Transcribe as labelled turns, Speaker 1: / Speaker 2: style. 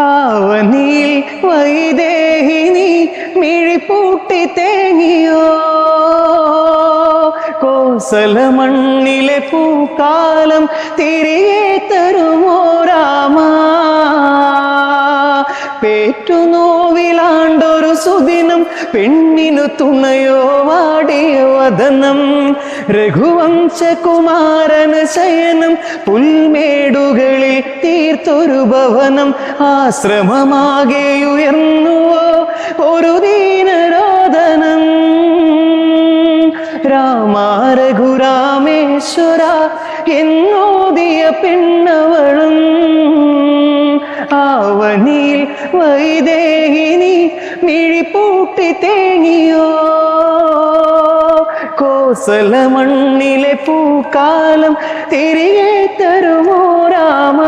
Speaker 1: ആവനിൽ വൈദേഹിനി മിഴിപ്പൂട്ടി തേങ്ങിയോ കോസല മണ്ണിലെ പൂക്കാലം തിരികെ തരുമോ രാമ പേറ്റുനോവിലാണ്ടൊരു സുദിനം പെണ്ണിനു തുണയോ വാടിയ വദനം രഘുവംശകുമാരന് ശയനം പുൽമേടുകളിൽ തീർത്തൊരു ഭവനം ആശ്രമമാകെ ഉയർന്നുവോ ഒരു ദീനരോദനം രാമ രഘുരാമേശ്വര എന്നോദിയ പെണ്ണവളും ആവനിൽ വൈദേഹിനി മിഴിപ്പൂട്ടി തേങ്ങിയോ കോസല മണ്ണിലെ പൂക്കാലം തിരികെ തരുമോ രാമ